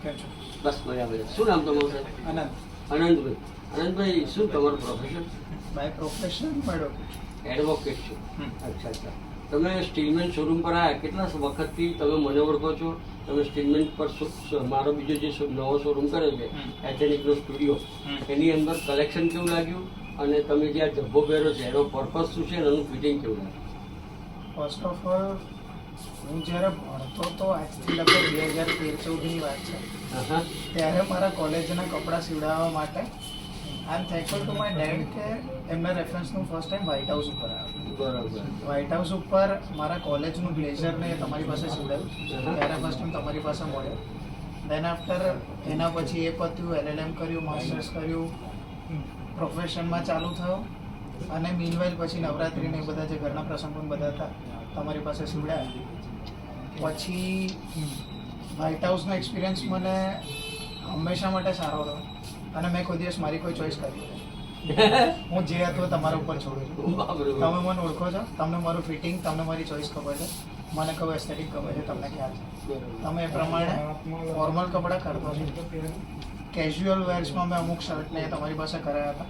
કેમ છો? બસ બરાબર. શું નામ તમારું સાહેબ? આનંદ. આનંદભાઈ. આનંદભાઈ, શું તમારું પ્રોફેશન? બાય પ્રોફેશન મળ્યો. એડવોકેટ છો. હમ. અચ્છા અચ્છા. તમે સ્ટીલમેન શોરૂમ પર આવ્યા કેટલા વખતથી તમે મને ઓળખો છો? તમે સ્ટીલમેન પર મારો બીજો જે નવો શોરૂમ કર્યો છે એથેનિકનો સ્ટુડિયો, એની અંદર કલેક્શન કેવું લાગ્યું અને તમે જે આ જબ્બો પહેરો છે એનો પર્પઝ શું છે અને એનું ફિટિંગ કેવું લાગ્યું? ફર્સ્ટ ઓફ ઓલ, હું જ્યારે ભણતો તો આજથી લગભગ 2013-14ની વાત છે, હા. ત્યારે મારા કોલેજના કપડાં સીવડાવવા માટે I am thankful to my dad કે એમના રેફરન્સનું ફર્સ્ટ ટાઈમ વ્હાઇટ હાઉસ ઉપર આવ્યું. બરાબર. વ્હાઇટ હાઉસ ઉપર મારા કોલેજનું બ્લેઝરને તમારી પાસે સીવડાવ્યું, ત્યારે ફર્સ્ટ ટાઈમ તમારી પાસે મળ્યો. દેન આફ્ટર એના પછી એ પત્યું, LLM કર્યું, માસ્ટર્સ કર્યું, પ્રોફેશનમાં ચાલુ થયો અને મીનવાઇલ પછી નવરાત્રિને એ બધા જે ઘરના પ્રસંગો બધા હતા તમારી પાસે સીવડાયા. પછી વ્હાઇટ હાઉસનો એક્સપિરિયન્સ મને હંમેશા માટે સારો રહ્યો અને મેં કોઈ દિવસ મારી કોઈ ચોઈસ કરી નથી. હું જે હતું તમારા ઉપર છોડું છું. તમે મને ઓળખો છો, તમને મારું ફિટિંગ, તમને મારી ચોઈસ ખબર છે, મને કયું એસ્થેટિક ખબર છે, તમને ખ્યાલ છે. તમે એ પ્રમાણે ફોર્મલ કપડાં કરતો છો. કેઝ્યુઅલ વેર્સમાં મેં અમુક શર્ટને તમારી પાસે કરાયા હતા.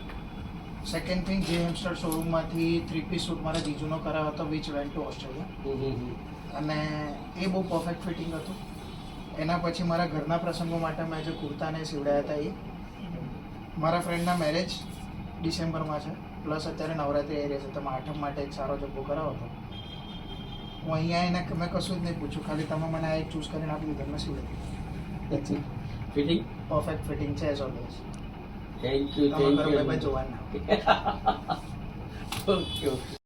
સેકન્ડ થિંગ, જે હેમસ્ટર શોરૂમમાંથી 3-piece સૂટ મારા જીજુનો કરાયો હતો, વિચ વેન્ટ ટુ ઓસ્ટ્રેલિયા, અને એ બહુ પરફેક્ટ ફિટિંગ હતું. એના પછી મારા ઘરના પ્રસંગો માટે મેં જે કુર્તાને સીવડાયા હતા એ મારા ફ્રેન્ડના મેરેજ ડિસેમ્બરમાં છે, પ્લસ અત્યારે નવરાત્રિ આવી રહી છે, તો આઠમ માટે એક સારો જબ્બો કરાવો હતો. હું અહીંયા એને મેં કશું જ નહીં પૂછ્યું, ખાલી તમે મને આ એક ચૂઝ કરીને આપી દીધું, મેં સીવડાવી. ફિટિંગ પરફેક્ટ ફિટિંગ છે એઝ ઓલવેઝ. Thank you. તમે જોવાના. Okay okay.